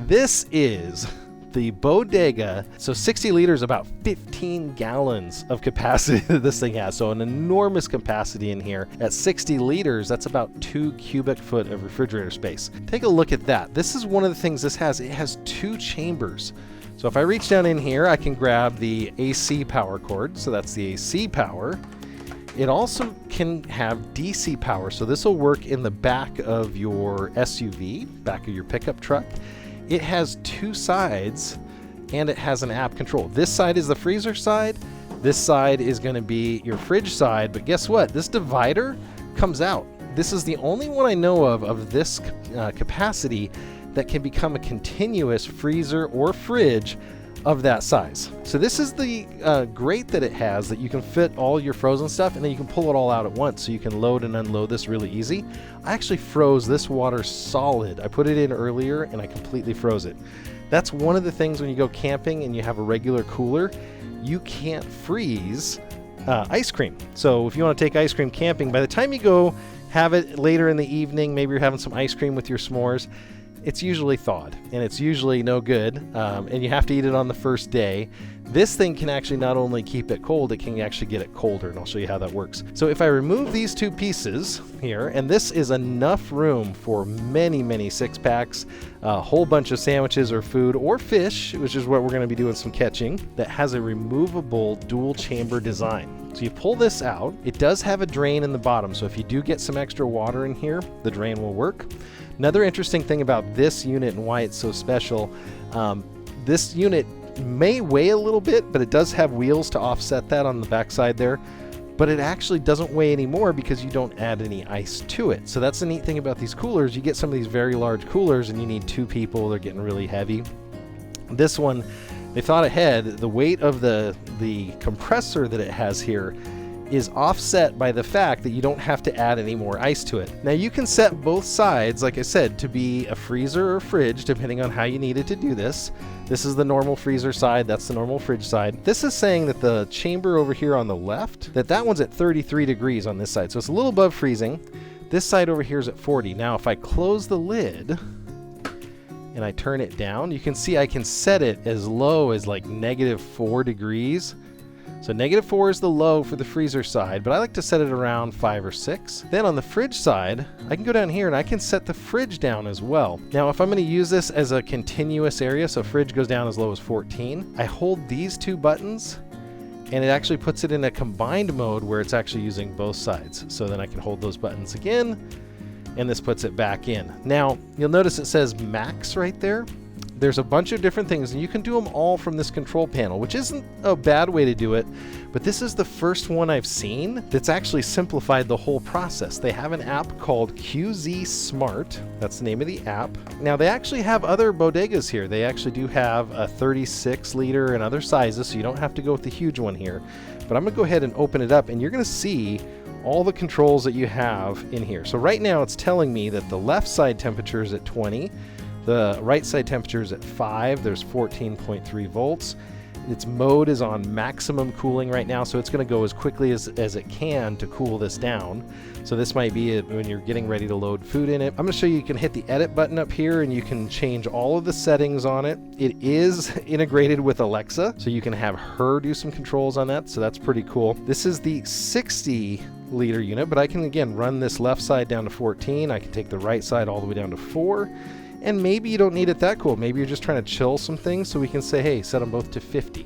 This is the Bodega. So 60 liters, about 15 gallons of capacity that this thing has. So an enormous capacity in here. At 60 liters, that's about 2 cubic foot of refrigerator space. Take a look at that. This is one of the things this has. It has 2 chambers. So if I reach down in here, I can grab the AC power cord. So that's the AC power. It also can have DC power. So this will work in the back of your SUV, back of your pickup truck. It has 2 sides and it has an app control. This side is the freezer side. This side is going to be your fridge side. But guess what? This divider comes out. This is the only one I know of this capacity that can become a continuous freezer or fridge of that size. So this is the great that it has, that you can fit all your frozen stuff and then you can pull it all out at once, so you can load and unload this really easy. I actually froze this water solid. I put it in earlier and I completely froze it. That's one of the things when you go camping and you have a regular cooler, you can't freeze ice cream. So if you want to take ice cream camping, by the time you go have it later in the evening, maybe you're having some ice cream with your s'mores, it's usually thawed and it's usually no good, and you have to eat it on the first day. This thing can actually not only keep it cold, it can actually get it colder, and I'll show you how that works. So if I remove these 2 pieces here, and this is enough room for many 6-packs, a whole bunch of sandwiches or food or fish, which is what we're going to be doing some catching, that has a removable dual chamber design. So you pull this out. It does have a drain in the bottom, so if you do get some extra water in here, the drain will work. Another interesting thing about this unit and why it's so special, this unit may weigh a little bit, but it does have wheels to offset that on the backside there. But it actually doesn't weigh anymore because you don't add any ice to it. So that's the neat thing about these coolers. You get some of these very large coolers and you need 2 people. They're getting really heavy. This one, they thought ahead. The weight of the compressor that it has here is offset by the fact that you don't have to add any more ice to it. Now you can set both sides, like I said, to be a freezer or fridge, depending on how you need it to do this. This is the normal freezer side, that's the normal fridge side. This is saying that the chamber over here on the left, that one's at 33 degrees on this side, so it's a little above freezing. This side over here is at 40. Now if I close the lid and I turn it down, you can see I can set it as low as like -4 degrees. So -4 is the low for the freezer side, but I like to set it around 5 or 6. Then on the fridge side, I can go down here and I can set the fridge down as well. Now if I'm going to use this as a continuous area, so fridge goes down as low as 14, I hold these 2 buttons and it actually puts it in a combined mode where it's actually using both sides. So then I can hold those buttons again and this puts it back in. Now you'll notice it says max right there. There's a bunch of different things, and you can do them all from this control panel, which isn't a bad way to do it, but this is the first one I've seen that's actually simplified the whole process. They have an app called QZ Smart. That's the name of the app. Now, they actually have other bodegas here. They actually do have a 36 liter and other sizes, so you don't have to go with the huge one here. But I'm going to go ahead and open it up, and you're going to see all the controls that you have in here. So right now, it's telling me that the left side temperature is at 20. The right side temperature is at 5. There's 14.3 volts. Its mode is on maximum cooling right now, so it's going to go as quickly as it can to cool this down. So this might be it when you're getting ready to load food in it. I'm going to show you can hit the edit button up here and you can change all of the settings on it. It is integrated with Alexa, so you can have her do some controls on that, so that's pretty cool. This is the 60 liter unit, but I can again run this left side down to 14. I can take the right side all the way down to 4. And maybe you don't need it that cool. Maybe you're just trying to chill some things, so we can say, hey, set them both to 50.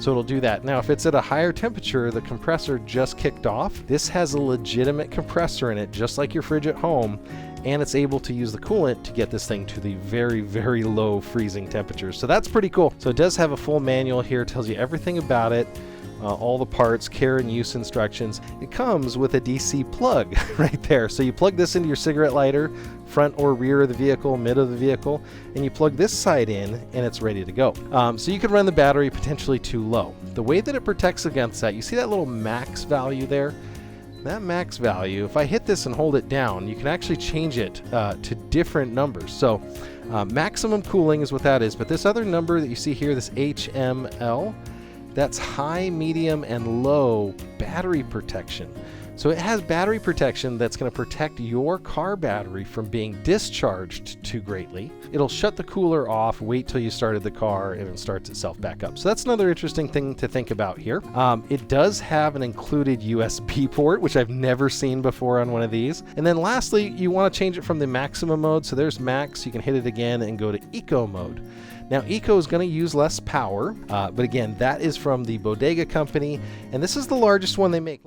So it'll do that. Now, if it's at a higher temperature, the compressor just kicked off. This has a legitimate compressor in it, just like your fridge at home, and it's able to use the coolant to get this thing to the very low freezing temperatures. So that's pretty cool. So it does have a full manual here, tells you everything about it. All the parts, care and use instructions. It comes with a DC plug right there. So you plug this into your cigarette lighter, front or rear of the vehicle, mid of the vehicle, and you plug this side in and it's ready to go. So you can run the battery potentially too low. The way that it protects against that, you see that little max value there? That max value, if I hit this and hold it down, you can actually change it to different numbers. So maximum cooling is what that is, but this other number that you see here, this HML, that's high, medium, and low battery protection. So it has battery protection that's going to protect your car battery from being discharged too greatly. It'll shut the cooler off, wait till you started the car, and it starts itself back up. So that's another interesting thing to think about here. It does have an included USB port, which I've never seen before on one of these. And then lastly, you want to change it from the maximum mode. So there's max, you can hit it again and go to eco mode. Now, eco is going to use less power, but again, that is from the Bodega company, and this is the largest one they make.